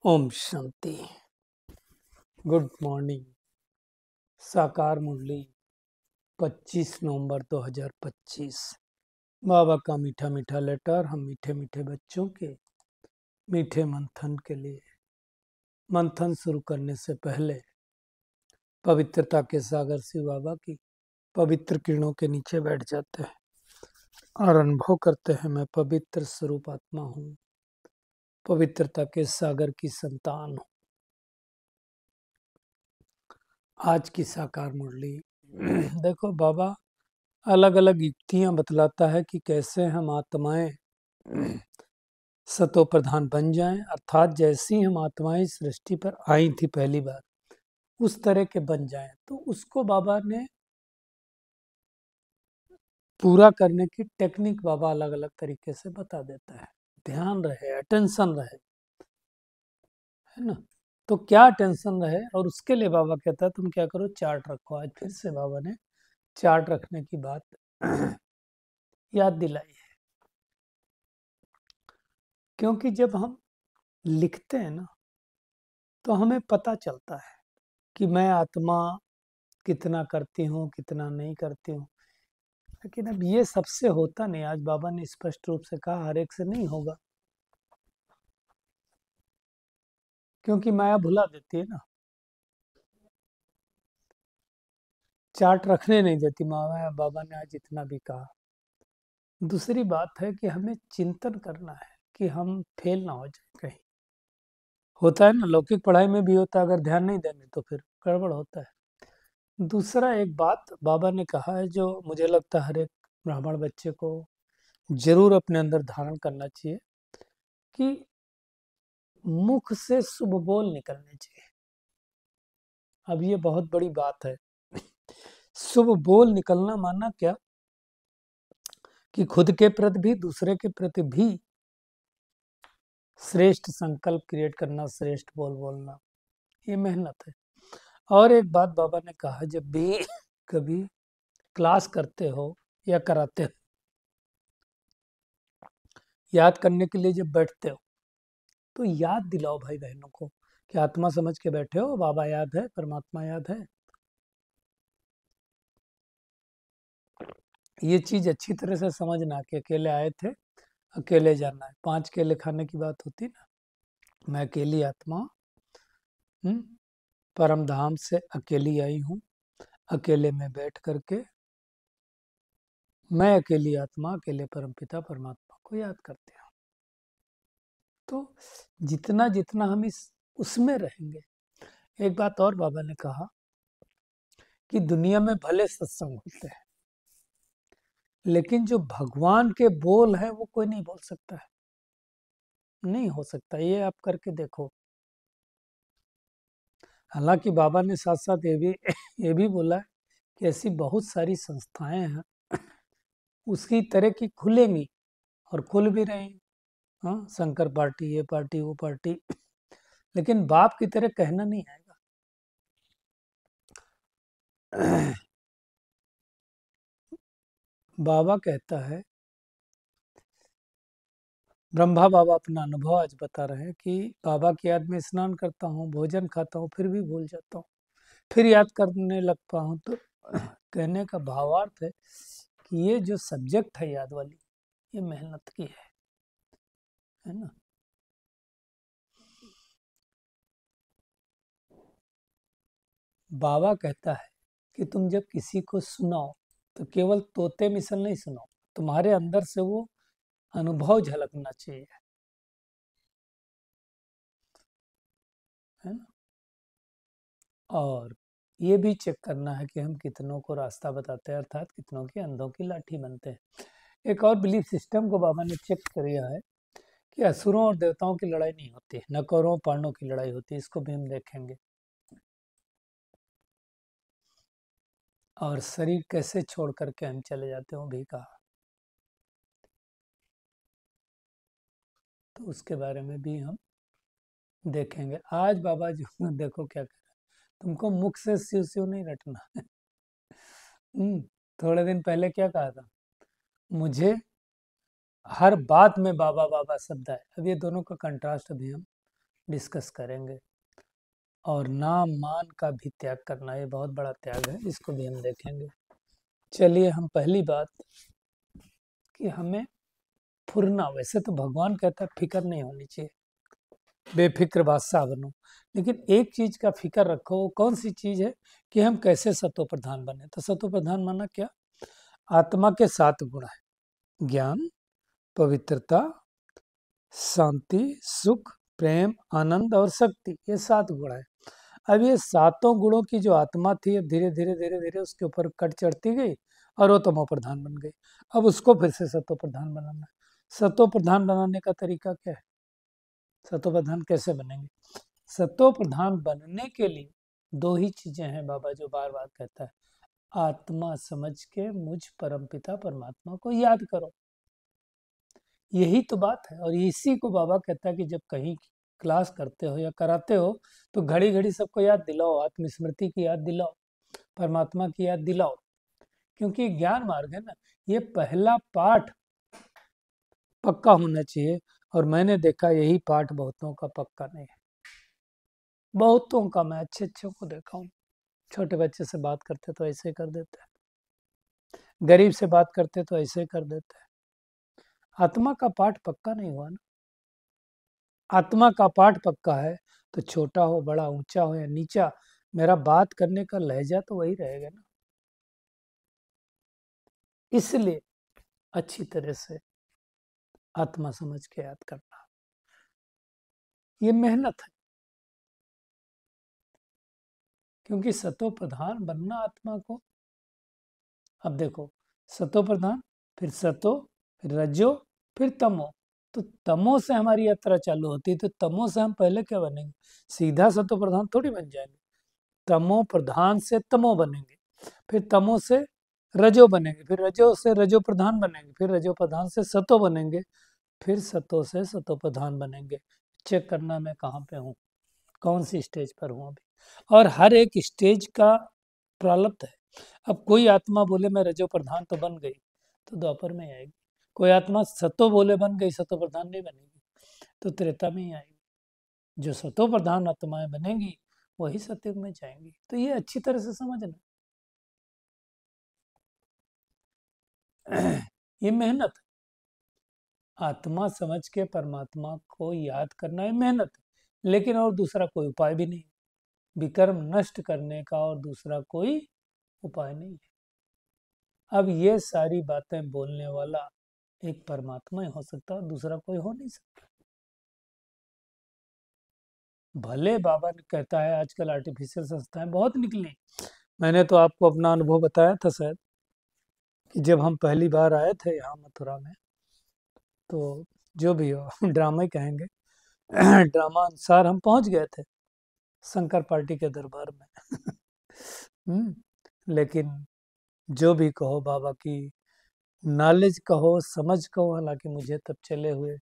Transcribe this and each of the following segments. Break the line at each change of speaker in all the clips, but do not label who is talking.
Om Shanti. Good morning. साकार मुरली 25 नवंबर 2025। बाबा का मीठा मीठा लेटर हम मीठे मीठे बच्चों के मीठे मंथन के लिए। मंथन शुरू करने से पहले पवित्रता के सागर शिव बाबा की पवित्र किरणों के नीचे बैठ जाते हैं और अनुभव करते हैं, मैं पवित्र स्वरूप आत्मा हूँ, पवित्रता के सागर की संतान हूँ। आज की साकार मुरली देखो, बाबा अलग अलग युक्तियां बतलाता है कि कैसे हम आत्माएं सतो प्रधान बन जाएं, अर्थात जैसी हम आत्माएं सृष्टि पर आई थी पहली बार उस तरह के बन जाएं। तो उसको बाबा ने पूरा करने की टेक्निक बाबा अलग अलग तरीके से बता देता है। ध्यान रहे, अटेंशन रहे, है ना। तो क्या अटेंशन रहे, और उसके लिए बाबा कहता है तुम क्या करो, चार्ट रखो। आज फिर से बाबा ने चार्ट रखने की बात याद दिलाई है, क्योंकि जब हम लिखते हैं ना तो हमें पता चलता है कि मैं आत्मा कितना करती हूँ कितना नहीं करती हूँ। लेकिन अब ये सबसे होता नहीं। आज बाबा ने स्पष्ट रूप से कहा हर एक से नहीं होगा, क्योंकि माया भुला देती है ना, चार्ट रखने नहीं देती माया। बाबा ने आज इतना भी कहा। दूसरी बात है कि हमें चिंतन करना है कि हम फेल ना हो जाए कहीं। होता है ना, लौकिक पढ़ाई में भी होता है, अगर ध्यान नहीं देंगे तो फिर गड़बड़ होता है। दूसरा एक बात बाबा ने कहा है जो मुझे लगता है हर एक ब्राह्मण बच्चे को जरूर अपने अंदर धारण करना चाहिए, कि मुख से शुभ बोल निकलने चाहिए। अब ये बहुत बड़ी बात है। शुभ बोल निकलना माना क्या, कि खुद के प्रति भी दूसरे के प्रति भी श्रेष्ठ संकल्प क्रिएट करना, श्रेष्ठ बोल बोलना, ये मेहनत है। और एक बात बाबा ने कहा, जब भी कभी क्लास करते हो या कराते हो, याद करने के लिए जब बैठते हो तो याद दिलाओ भाई बहनों को कि आत्मा समझ के बैठे हो, बाबा याद है, परमात्मा याद है। ये चीज अच्छी तरह से समझना कि अकेले आए थे, अकेले जाना है। 5 केले खाने की बात होती ना, मैं अकेली आत्मा परम धाम से अकेली आई हूँ, अकेले में बैठ करके मैं अकेली आत्मा अकेले परमपिता परमात्मा को याद करते हैं। तो जितना जितना हम उसमें रहेंगे। एक बात और बाबा ने कहा कि दुनिया में भले सत्संग होते हैं, लेकिन जो भगवान के बोल है वो कोई नहीं बोल सकता है, नहीं हो सकता। ये आप करके देखो। हालांकि बाबा ने साथ साथ ये भी बोला है कि ऐसी बहुत सारी संस्थाएं हैं उसकी तरह की खुलेंगी और खुल भी रही। हाँ, शंकर पार्टी, ये पार्टी, वो पार्टी, लेकिन बाप की तरह कहना नहीं आएगा। बाबा कहता है, ब्रह्मा बाबा अपना अनुभव आज बता रहे हैं कि बाबा की याद में स्नान करता हूँ, भोजन खाता हूँ, फिर भी भूल जाता हूँ, फिर याद करने लगता हूँ। तो कहने का भावार्थ है कि ये जो सब्जेक्ट है याद वाली, ये मेहनत की है ना। बाबा कहता है कि तुम जब किसी को सुनाओ तो केवल तोते मिसल नहीं सुनाओ, तुम्हारे अंदर से वो अनुभव झलकना चाहिए, है ना। और ये भी चेक करना है कि हम कितनों को रास्ता बताते हैं, अर्थात कितनों की अंधों की लाठी बनते हैं। एक और बिलीफ सिस्टम को बाबा ने चेक किया है कि असुरों और देवताओं की लड़ाई नहीं होती, न कौरवों पांडवों की लड़ाई होती है। इसको भी हम देखेंगे। और शरीर कैसे छोड़ करके हम चले जाते हैं, वो भी कहा। तो उसके बारे में भी हम देखेंगे। आज बाबा जी देखो क्या कर रहे हैं, तुमको मुख से शिव शिव नहीं रटना। थोड़े दिन पहले क्या कहा था, मुझे हर बात में बाबा बाबा शब्द है। अब ये दोनों का कंट्रास्ट अभी हम डिस्कस करेंगे। और नाम मान का भी त्याग करना, ये बहुत बड़ा त्याग है, इसको भी हम देखेंगे। चलिए, हम पहली बात कि हमें फुरना, वैसे तो भगवान कहता है फिक्र नहीं होनी चाहिए, बेफिक्र बादशाह बनो, लेकिन एक चीज का फिक्र रखो। वो कौन सी चीज है? कि हम कैसे सतो प्रधान बने। तो सतो प्रधान माना क्या? आत्मा के 7 गुण है: ज्ञान, पवित्रता, शांति, सुख, प्रेम, आनंद और शक्ति। ये 7 गुण है। अब ये 7 गुणों की जो आत्मा थी, अब धीरे धीरे धीरे धीरे उसके ऊपर कट चढ़ती गई और वो तमो प्रधान बन गई। अब उसको फिर से सतो प्रधान बनाना है। सतो प्रधान बनाने का तरीका क्या है? सतो प्रधान कैसे बनेंगे? सतो प्रधान बनने के लिए 2 ही चीजें हैं बाबा जो बार बार कहता है: आत्मा समझ के मुझ परमपिता परमात्मा को याद करो। यही तो बात है। और इसी को बाबा कहता है कि जब कहीं क्लास करते हो या कराते हो तो घड़ी घड़ी सबको याद दिलाओ, आत्मस्मृति की याद दिलाओ, परमात्मा की याद दिलाओ। क्योंकि ज्ञान मार्ग है ना, ये पहला पाठ पक्का होना चाहिए। और मैंने देखा यही पाठ बहुतों का पक्का नहीं है। बहुतों का, मैं अच्छे अच्छों को देखा हूँ, छोटे बच्चे से बात करते तो ऐसे कर देते हैं, गरीब से बात करते तो ऐसे कर देते हैं। आत्मा का पाठ पक्का नहीं हुआ ना। आत्मा का पाठ पक्का है तो छोटा हो, बड़ा, ऊंचा हो या नीचा, मेरा बात करने का लहजा तो वही रहेगा ना। इसलिए अच्छी तरह से आत्मा समझ के याद करना, ये मेहनत है। क्योंकि सतो प्रधान बनना आत्मा को, अब देखो, सतो प्रधान, फिर सतो, फिर रजो, फिर तमो। तो तमो से हमारी यात्रा चालू होती है। तो तमो से हम पहले क्या बनेंगे? सीधा सतो प्रधान थोड़ी बन जाएंगे। तमो प्रधान से तमो बनेंगे, फिर तमो से रजो बनेंगे, फिर रजो से रजो प्रधान बनेंगे, फिर रजो प्रधान से सतो बनेंगे, फिर सतो से सतो प्रधान बनेंगे। चेक करना मैं कहाँ पे हूँ, कौन सी स्टेज पर हूँ अभी। और हर एक स्टेज का प्रारब्ध है। अब कोई आत्मा बोले मैं रजो प्रधान तो बन गई, तो द्वापर में आएगी। कोई आत्मा सतो बोले बन गई, सतो प्रधान नहीं बनेगी, तो त्रेता में ही आएगी। जो सतो प्रधान आत्माएं बनेंगी वही सतयुग में जाएंगी। तो ये अच्छी तरह से समझना। ये मेहनत, आत्मा समझ के परमात्मा को याद करना है, मेहनत। लेकिन और दूसरा कोई उपाय भी नहीं, विकर्म नष्ट करने का और दूसरा कोई उपाय नहीं है। अब ये सारी बातें बोलने वाला एक परमात्मा ही हो सकता है, दूसरा कोई हो नहीं सकता। भले बाबा ने कहता है आजकल आर्टिफिशियल संस्थाएं बहुत निकली। मैंने तो आपको अपना अनुभव बताया था शायद, कि जब हम पहली बार आए थे यहाँ मथुरा में, तो जो भी हो ड्रामा ही कहेंगे, ड्रामा अनुसार हम पहुंच गए थे शंकर पार्टी के दरबार में। लेकिन जो भी कहो, बाबा की नॉलेज कहो, समझ कहो, हालांकि मुझे तब चले हुए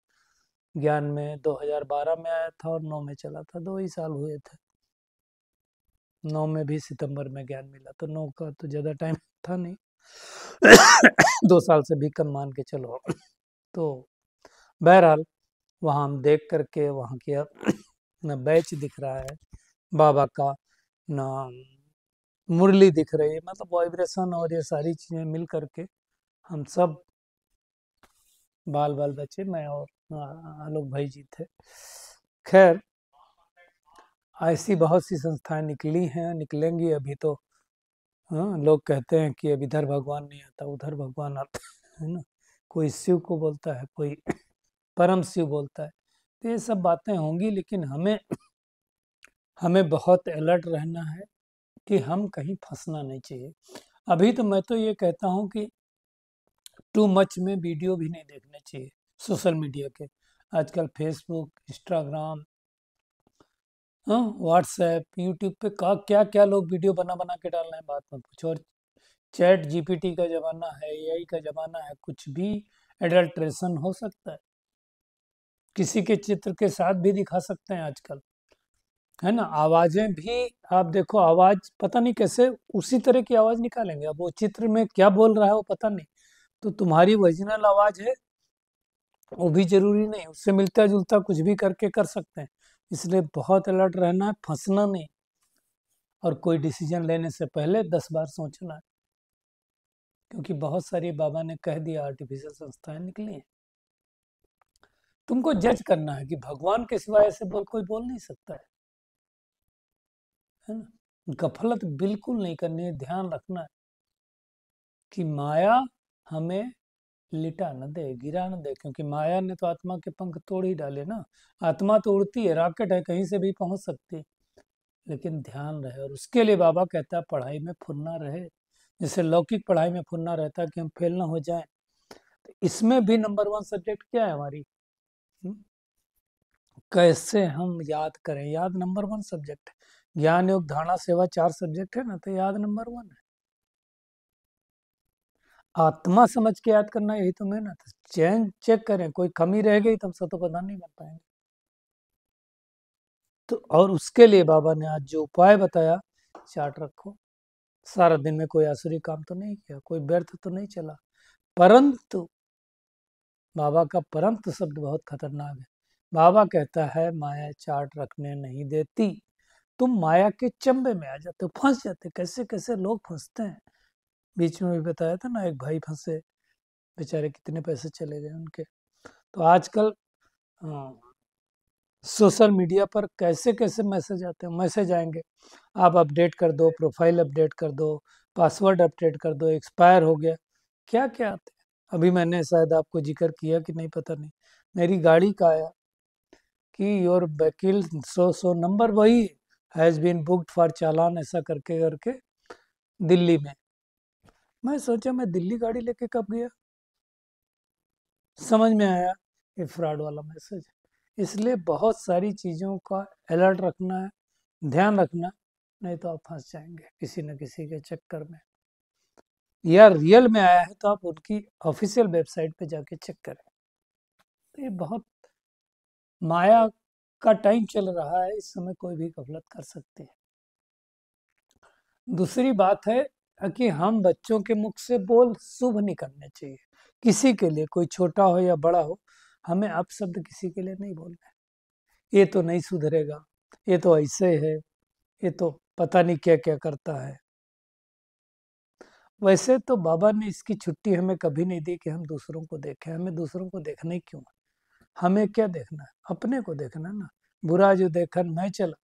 ज्ञान में 2012 में आया था और 9 में चला था, 2 ही साल हुए थे। 9 में भी सितंबर में ज्ञान मिला, तो 9 का तो ज़्यादा टाइम था नहीं। 2 साल से भी कम मान के चलो। तो बहरहाल वहाँ हम देख करके, वहाँ की न बैच दिख रहा है बाबा का, न मुरली दिख रही है, मतलब वाइब्रेशन और ये सारी चीज़ें मिल करके हम सब बाल बाल बच्चे, मैं और आलोक भाई जी थे। खैर, ऐसी बहुत सी संस्थाएं निकली हैं, निकलेंगी अभी तो। हाँ, लोग कहते हैं कि अब इधर भगवान नहीं आता, उधर भगवान आता है ना। कोई शिव को बोलता है, कोई परम शिव बोलता है। तो ये सब बातें होंगी, लेकिन हमें बहुत अलर्ट रहना है कि हम कहीं फंसना नहीं चाहिए। अभी तो मैं तो ये कहता हूँ कि टू मच में वीडियो भी नहीं देखने चाहिए सोशल मीडिया के। आजकल फेसबुक, इंस्टाग्राम, हाँ, व्हाट्सएप, यूट्यूब पे क्या क्या लोग वीडियो बना बना के डाल रहे हैं, बात मत पूछो। और चैट जीपीटी का जमाना है, एआई का जमाना है, कुछ भी एडल्ट्रेशन हो सकता है। किसी के चित्र के साथ भी दिखा सकते हैं आजकल, है ना। आवाजें भी आप देखो, आवाज पता नहीं कैसे उसी तरह की आवाज निकालेंगे। अब वो चित्र में क्या बोल रहा है वो पता नहीं, तो तुम्हारी ओरिजिनल आवाज है वो भी जरूरी नहीं, उससे मिलता जुलता कुछ भी करके कर सकते हैं। इसलिए बहुत अलर्ट रहना है, फंसना नहीं, और कोई डिसीजन लेने से पहले 10 बार सोचना है, क्योंकि बहुत सारी बाबा ने कह दिया आर्टिफिशियल संस्थाएं निकली हैं। तुमको जज करना है कि भगवान के सिवाय ऐसे कोई बोल नहीं सकता है ना। गफलत बिल्कुल नहीं करनी है, ध्यान रखना है कि माया हमें लिटा न दे, गिरा न दे, क्योंकि माया ने तो आत्मा के पंख तोड़ ही डाले ना। आत्मा तो उड़ती है, रॉकेट है, कहीं से भी पहुंच सकती है, लेकिन ध्यान रहे। और उसके लिए बाबा कहता है पढ़ाई में फुर्ना रहे, जैसे लौकिक पढ़ाई में फुर्ना रहता है कि हम फेल ना हो जाएं, तो इसमें भी नंबर 1 सब्जेक्ट क्या है हमारी, कैसे हम याद करें। याद नंबर 1 सब्जेक्ट है। ज्ञान योग धारणा सेवा 4 सब्जेक्ट है ना, तो याद नंबर 1 है। आत्मा समझ के याद करना, यही तो मेहनत है। चेक करें, कोई कमी रह गई तो हम सतोप्रधान नहीं बन पाएंगे। तो और उसके लिए बाबा ने आज जो उपाय बताया, चार्ट रखो। सारा दिन में कोई आसुरी काम तो नहीं किया, कोई व्यर्थ तो नहीं चला, परंतु बाबा का परंतु शब्द बहुत खतरनाक है। बाबा कहता है माया चार्ट रखने नहीं देती, तुम माया के चंबे में आ जाते हो, फंस जाते। कैसे कैसे लोग फंसते हैं। बीच में भी बताया था ना, एक भाई फंसे, बेचारे कितने पैसे चले गए उनके। तो आजकल सोशल मीडिया पर कैसे कैसे मैसेज आते हैं, मैसेज आएंगे, आप अपडेट कर दो, प्रोफाइल अपडेट कर दो, पासवर्ड अपडेट कर दो, एक्सपायर हो गया, क्या क्या आते हैं। अभी मैंने शायद आपको जिक्र किया कि नहीं पता नहीं, मेरी गाड़ी का आया कि योर वकील सो नंबर वही हैज़ बीन बुक्ड फॉर चालान, ऐसा करके करके दिल्ली में। मैं सोचा मैं दिल्ली गाड़ी लेके कब गया, समझ में आया ये फ्रॉड वाला मैसेज। इसलिए बहुत सारी चीज़ों का अलर्ट रखना है, ध्यान रखना, नहीं तो आप फंस जाएंगे किसी न किसी के चक्कर में। या रियल में आया है तो आप उनकी ऑफिशियल वेबसाइट पे जाके चेक करें। तो ये बहुत माया का टाइम चल रहा है, इस समय कोई भी गफलत कर सकते हैं। दूसरी बात है कि हम बच्चों के मुख से बोल शुभ नहीं करने चाहिए, किसी के लिए, कोई छोटा हो या बड़ा हो, हमें अपशब्द किसी के लिए नहीं बोलना है। ये तो नहीं सुधरेगा, ये तो ऐसे है, ये तो पता नहीं क्या क्या करता है। वैसे तो बाबा ने इसकी छुट्टी हमें कभी नहीं दी कि हम दूसरों को देखें। हमें दूसरों को देखना ही क्यों है, हमें क्या देखना है, अपने को देखना है ना। बुरा जो देखन मैं चला,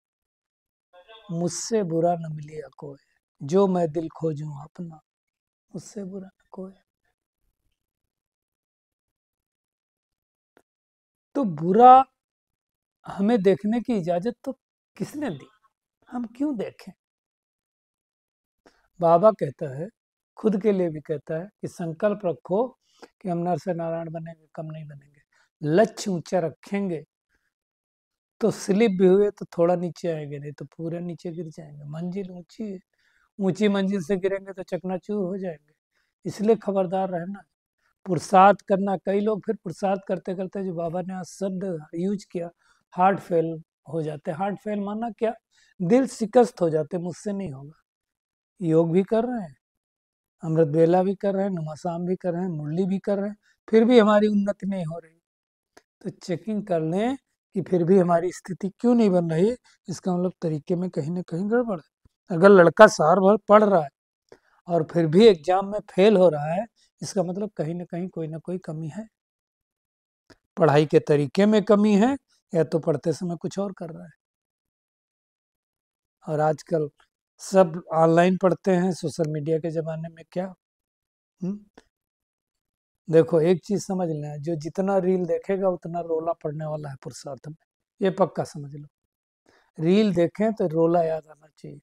मुझसे बुरा न मिलिया कोई, जो मैं दिल खोजूं अपना, मुझसे बुरा न कोई। तो बुरा हमें देखने की इजाजत तो किसने दी, हम क्यों देखें। बाबा कहता है, खुद के लिए भी कहता है कि संकल्प रखो कि हम नर से नारायण बनेंगे, कम नहीं बनेंगे। लक्ष्य ऊंचा रखेंगे तो स्लिप भी हुए तो थोड़ा नीचे आएंगे, नहीं तो पूरे नीचे गिर जाएंगे। मंजिल ऊंची है, ऊंची मंजिल से गिरेंगे तो चकनाचूर हो जाएंगे। इसलिए खबरदार रहना, पुरुषार्थ करना। कई लोग फिर पुरुषार्थ करते करते, जो बाबा ने आज शब्द यूज किया, हार्ट फेल हो जाते। हार्ट फेल माना क्या, दिल शिकस्त हो जाते, मुझसे नहीं होगा। योग भी कर रहे हैं, अमृत बेला भी कर रहे हैं, नुमासाम भी कर रहे हैं, मुरली भी कर रहे हैं, फिर भी हमारी उन्नति नहीं हो रही। तो चेकिंग कर लें कि फिर भी हमारी स्थिति क्यों नहीं बन रही। इसका मतलब तरीके में कहीं ना कहीं गड़बड़ है। अगर लड़का साल भर पढ़ रहा है और फिर भी एग्जाम में फेल हो रहा है, इसका मतलब कहीं ना कोई कमी है। पढ़ाई के तरीके में कमी है, या तो पढ़ते समय कुछ और कर रहा है। और आजकल सब ऑनलाइन पढ़ते हैं, सोशल मीडिया के ज़माने में क्या। देखो एक चीज़ समझ लें, जो जितना रील देखेगा उतना रोला पड़ने वाला है पुरुषार्थ में, ये पक्का समझ लो। रील देखें तो रोला याद आना चाहिए,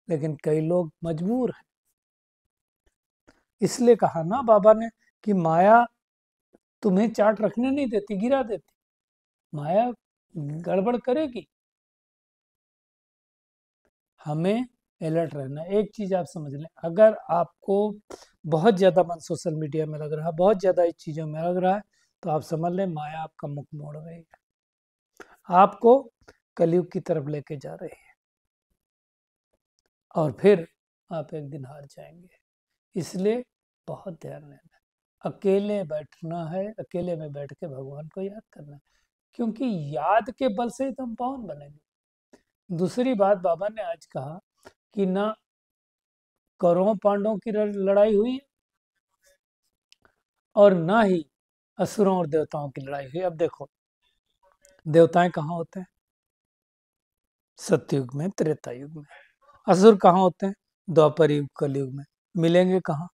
लेकिन कई लोग मजबूर हैं। इसलिए कहा ना बाबा ने कि माया तुम्हें चार्ट रखने नहीं देती, गिरा देती। माया गड़बड़ करेगी, हमें अलर्ट रहना। एक चीज आप समझ लें, अगर आपको बहुत ज्यादा मन सोशल मीडिया में लग रहा है, बहुत ज्यादा इस चीजों में लग रहा है, तो आप समझ लें माया आपका मुख मोड़ रही है, आपको कलयुग की तरफ लेके जा रही है, और फिर आप एक दिन हार जाएंगे। इसलिए बहुत ध्यान देना, अकेले बैठना है, अकेले में बैठ के भगवान को याद करना है। क्योंकि याद के बल से ही तो हम पावन बनेंगे। दूसरी बात बाबा ने आज कहा कि ना कौरवों पांडवों की लड़ाई हुई और ना ही असुरों और देवताओं की लड़ाई हुई। अब देखो, देवताएं कहाँ होते हैं? सतयुग में, त्रेता युग में। असुर कहाँ होते हैं? द्वापर युग, कलयुग में। मिलेंगे कहाँ?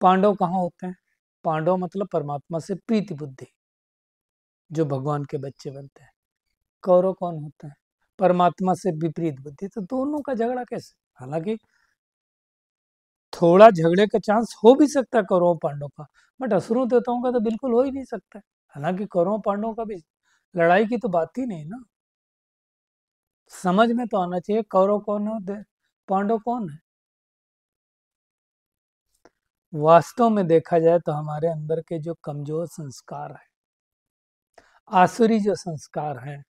पांडव कहाँ होते हैं? पांडव मतलब परमात्मा से प्रीति बुद्धि, जो भगवान के बच्चे बनते हैं। कौरव कौन होते हैं? परमात्मा से विपरीत बुद्धि। तो दोनों का झगड़ा कैसे? हालांकि थोड़ा झगड़े का चांस हो भी सकता है कौरव पांडव का, बट असुरों देवताओं का तो बिल्कुल हो ही नहीं सकता। हालांकि कौरव पांडवों का भी लड़ाई की तो बात ही नहीं ना। समझ में तो आना चाहिए कौरव कौन है, पांडव कौन है। वास्तव में देखा जाए तो हमारे अंदर के जो कमजोर संस्कार है, आसुरी जो संस्कार हैं,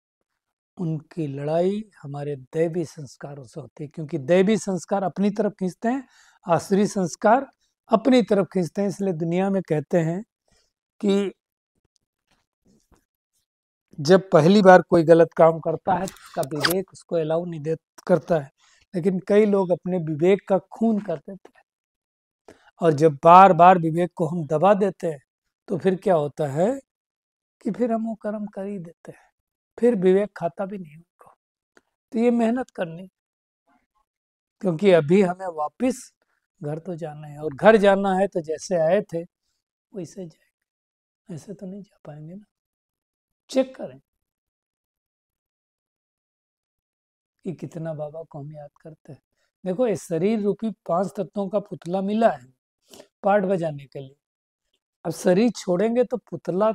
उनकी लड़ाई हमारे दैवी संस्कारों से होती है। क्योंकि दैवी संस्कार अपनी तरफ खींचते हैं, आसुरी संस्कार अपनी तरफ खींचते हैं। इसलिए दुनिया में कहते हैं कि जब पहली बार कोई गलत काम करता है तो उसका विवेक उसको अलाउ नहीं दे करता है, लेकिन कई लोग अपने विवेक का खून कर देते हैं। और जब बार बार विवेक को हम दबा देते हैं तो फिर क्या होता है कि फिर हम वो कर्म कर ही देते हैं, फिर विवेक खाता भी नहीं उनको। तो ये मेहनत करनी, क्योंकि अभी हमें वापस घर तो जाना है, और घर जाना है तो जैसे आए थे वैसे जाएंगे, ऐसे तो नहीं जा पाएंगे ना। चेक करें कि कितना बाबा को हम याद करते हैं। देखो, इस शरीर रूपी 5 तत्वों का पुतला मिला है पाठ बजाने के लिए। अब शरीर छोड़ेंगे तो पुतला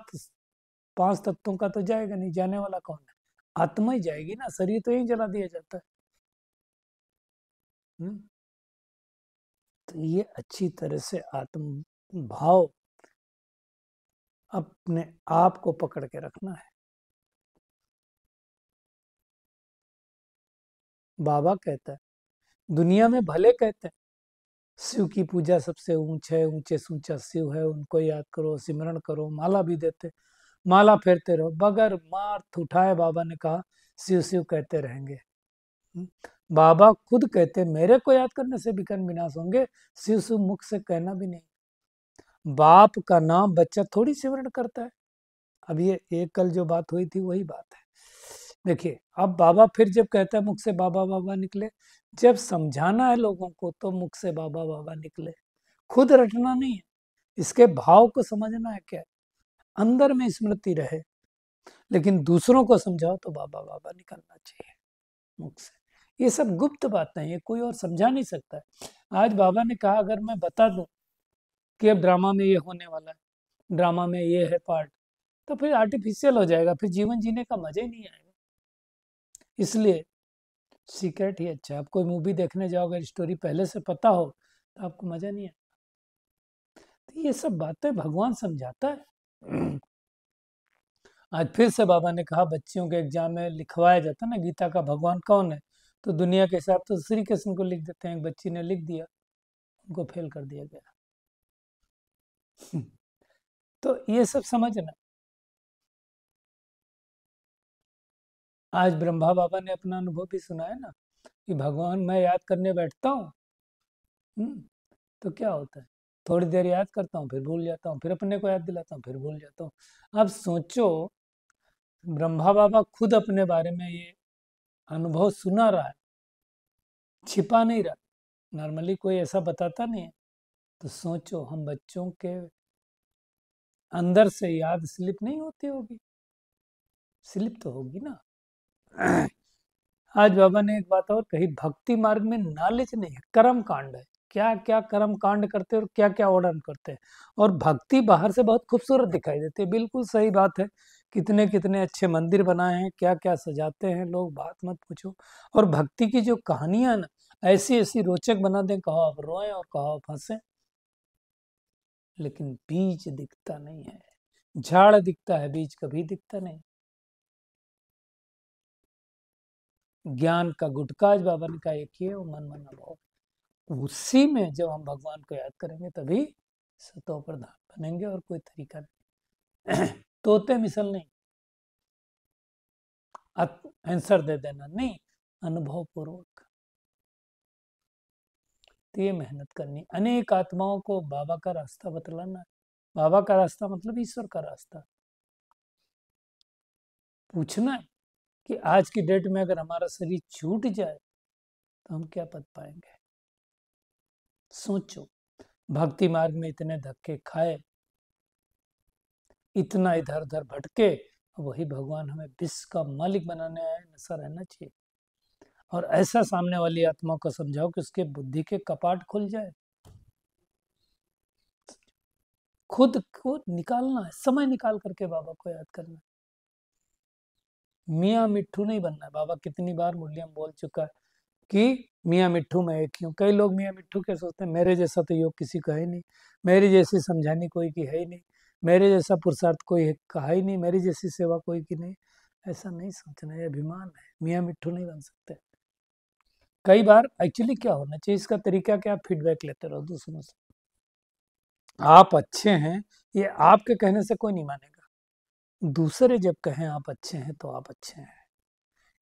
5 तत्वों का तो जाएगा नहीं, जाने वाला कौन है? आत्मा ही जाएगी ना, शरीर तो यही जला दिया जाता है। तो ये अच्छी तरह से आत्म भाव अपने आप को पकड़ के रखना है। बाबा कहता है, दुनिया में भले कहते हैं शिव की पूजा सबसे ऊंचे ऊंचे से ऊंचा शिव है, उनको याद करो, सिमरण करो, माला भी देते, माला फेरते रहो, बगैर मार उठाए बाबा ने कहा शिव शिव कहते रहेंगे। बाबा खुद कहते मेरे को याद करने से विघ्न विनाश होंगे, शिव शिव मुख से कहना भी नहीं। बाप का नाम बच्चा थोड़ी सिमरण करता है। अब ये एक कल जो बात हुई थी वही बात है। देखिए, अब बाबा फिर जब कहता है मुख से बाबा बाबा निकले, जब समझाना है लोगों को तो मुख से बाबा बाबा निकले, खुद रटना नहीं है। इसके भाव को समझना है, क्या अंदर में स्मृति रहे, लेकिन दूसरों को समझाओ तो बाबा बाबा निकलना चाहिए मुख से। ये सब गुप्त बातें हैं, ये कोई और समझा नहीं सकता है। आज बाबा ने कहा अगर मैं बता दूं कि अब ड्रामा में ये होने वाला है, ड्रामा में ये है पार्ट, तो फिर आर्टिफिशियल हो जाएगा, फिर जीवन जीने का मजा ही नहीं आएगा। इसलिए सीक्रेट ही अच्छा है। आप कोई मूवी देखने जाओ, अगर स्टोरी पहले से पता हो तो आपको मजा नहीं आएगा। तो ये सब बातें भगवान समझाता है। आज फिर से बाबा ने कहा बच्चियों के एग्जाम में लिखवाया जाता है ना गीता का भगवान कौन है, तो दुनिया के हिसाब तो श्री कृष्ण को लिख देते हैं। एक बच्ची ने लिख दिया, उनको फेल कर दिया गया। तो ये सब समझना। आज ब्रह्मा बाबा ने अपना अनुभव भी सुनाया ना कि भगवान मैं याद करने बैठता हूँ, तो क्या होता है, थोड़ी देर याद करता हूँ फिर भूल जाता हूँ, फिर अपने को याद दिलाता हूँ फिर भूल जाता हूँ। अब सोचो, ब्रह्मा बाबा खुद अपने बारे में ये अनुभव सुना रहा है, छिपा नहीं रहा। नॉर्मली कोई ऐसा बताता नहीं है। तो सोचो हम बच्चों के अंदर से याद स्लिप नहीं होती होगी, स्लिप तो होगी ना। आज बाबा ने एक बात और कही, भक्ति मार्ग में नॉलेज नहीं है, कर्म कांड है। क्या क्या कर्म कांड करते हैं और क्या क्या वर्णन करते हैं। और भक्ति बाहर से बहुत खूबसूरत दिखाई देती है, बिल्कुल सही बात है। कितने कितने अच्छे मंदिर बनाए हैं, क्या क्या सजाते हैं लोग, बात मत पूछो। और भक्ति की जो कहानियां ना ऐसी ऐसी रोचक बना दें, कहो आप रोएं और कहो आप हंसें, लेकिन बीज दिखता नहीं है। झाड़ दिखता है, बीज कभी दिखता नहीं। ज्ञान का गुटका आज बाबा ने कहा एक ही है, वो मन मन भाव। उसी में जब हम भगवान को याद करेंगे तभी सतो प्रधान बनेंगे, और कोई तरीका नहीं। तोते मिसल नहीं। आंसर दे देना, नहीं, अनुभव पूर्वक। तो ये मेहनत करनी, अनेक आत्माओं को बाबा का रास्ता बतलाना। बाबा का रास्ता मतलब ईश्वर का रास्ता। पूछना है कि आज की डेट में अगर हमारा शरीर छूट जाए तो हम क्या पद पाएंगे। सोचो, भक्ति मार्ग में इतने धक्के खाए, इतना इधर उधर भटके, वही भगवान हमें विश्व का मालिक बनाने आए। ऐसा रहना चाहिए। और ऐसा सामने वाली आत्मा को समझाओ कि उसके बुद्धि के कपाट खुल जाए। खुद को निकालना है, समय निकाल करके बाबा को याद करना है। मियाँ मिट्ठू नहीं बनना है। बाबा कितनी बार मुरलियां बोल चुका है कि मियाँ मिट्ठू मैं एक ही हूँ। कई लोग मियाँ मिट्ठू क्या सोचते हैं, मेरे जैसा तो योग किसी का है नहीं, मेरी जैसी समझानी कोई की है ही नहीं, मेरे जैसा पुरुषार्थ कोई कहा ही नहीं, मेरी जैसी सेवा कोई की नहीं। ऐसा नहीं सोचना, ये अभिमान है। मियाँ मिट्ठू नहीं बन सकते। कई बार एक्चुअली क्या होना चाहिए, इसका तरीका क्या, फीडबैक लेते रहो दूसरों से। आप अच्छे हैं, ये आपके कहने से कोई नहीं मानेगा। दूसरे जब कहें आप अच्छे हैं तो आप अच्छे हैं।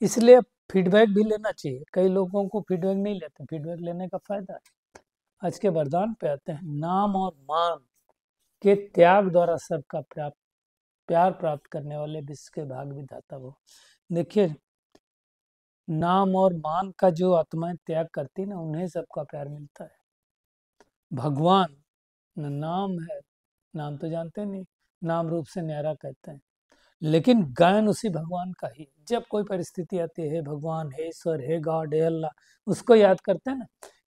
इसलिए फीडबैक भी लेना चाहिए। कई लोगों को फीडबैक नहीं लेते, फीडबैक लेने का फायदा है। आज के वरदान पे आते हैं। नाम और मान के त्याग द्वारा सबका प्यार प्राप्त करने वाले विश्व के भाग विधाता वो। देखिए, नाम और मान का जो आत्माएं त्याग करती ना, उन्हें सबका प्यार मिलता है। भगवान न नाम है, नाम तो जानते नहीं, नाम रूप से न्यारा कहते हैं, लेकिन गायन उसी भगवान का ही। जब कोई परिस्थिति आती है, भगवान, हे ईश्वर, हे गॉड, हे अल्लाह, उसको याद करते हैं ना।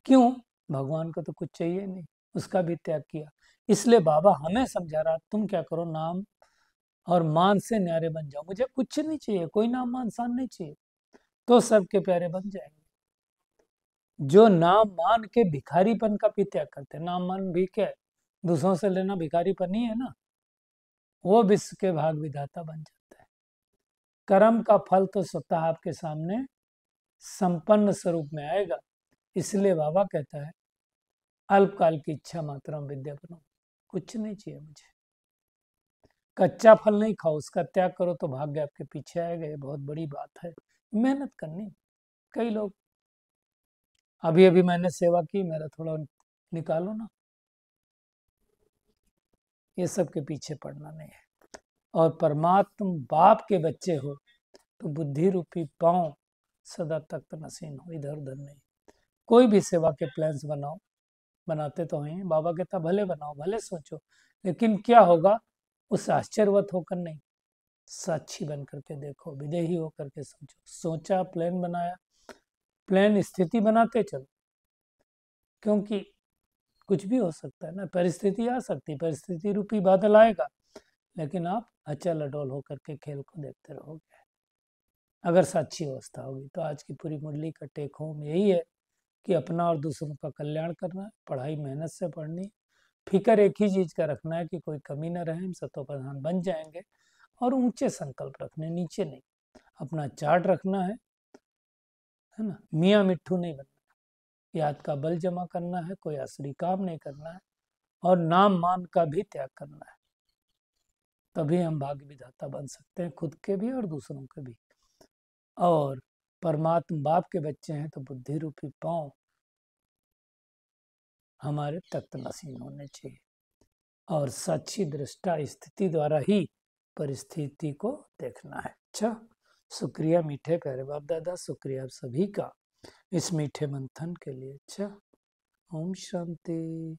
क्यों? भगवान को तो कुछ चाहिए नहीं, उसका भी त्याग किया। इसलिए बाबा हमें समझा रहा, तुम क्या करो, नाम और मान से न्यारे बन जाओ। मुझे कुछ नहीं चाहिए, कोई नाम मान शान नहीं चाहिए, तो सबके प्यारे बन जाएंगे। जो नाम मान के भिखारीपन का भी त्याग करते हैं, नाम मान भी क्या है, दूसरों से लेना भिखारीपन ही है ना, वो विश्व के भाग विधाता बन जाता है। कर्म का फल तो स्वतः आपके सामने संपन्न स्वरूप में आएगा। इसलिए बाबा कहता है, अल्पकाल की इच्छा मात्र विद्या बनो। कुछ नहीं चाहिए मुझे। कच्चा फल नहीं खाओ, उसका त्याग करो तो भाग्य आपके पीछे आएगा। ये बहुत बड़ी बात है। मेहनत करनी। कई लोग, अभी अभी मैंने सेवा की, मेरा थोड़ा निकालो ना, ये सब के पीछे पड़ना नहीं है। और परमात्मा बाप के बच्चे हो तो बुद्धि रूपी पांव सदा तख्त नसीन हो, इधर उधर नहीं। कोई भी सेवा के प्लान्स बनाओ, बनाते तो हैं, बाबा कहता भले बनाओ, भले सोचो, लेकिन क्या होगा उस आश्चर्यवत होकर नहीं, साक्षी बन करके देखो, विदेही होकर के सोचो। सोचा, प्लान बनाया, प्लान स्थिति बनाते चलो, क्योंकि कुछ भी हो सकता है ना, परिस्थिति आ सकती है, परिस्थिति रूपी बादल आएगा, लेकिन आप अचल अडोल होकर के खेल को देखते रहोगे अगर साक्षी अवस्था होगी। तो आज की पूरी मुरली का टेक होम यही है कि अपना और दूसरों का कल्याण करना है, पढ़ाई मेहनत से पढ़नी, फिक्र एक ही चीज का रखना है कि कोई कमी न रहे, हम सतो प्रधान बन जाएंगे। और ऊंचे संकल्प रखने, नीचे नहीं। अपना चार्ट रखना है ना, मियाँ मिट्ठू नहीं बनना, याद का बल जमा करना है, कोई असली काम नहीं करना है, और नाम मान का भी त्याग करना है। तभी हम भाग्य विधाता बन सकते हैं, खुद के भी और दूसरों के भी। और परमात्मा बाप के बच्चे हैं तो बुद्धि रूपी पांव हमारे तख्त नसीन होने चाहिए, और सच्ची दृष्टा स्थिति द्वारा ही परिस्थिति को देखना है। अच्छा, शुक्रिया मीठे प्यारे बाप दादा, शुक्रिया आप सभी का इस मीठे मंथन के लिए। अच्छा, ओम शांति।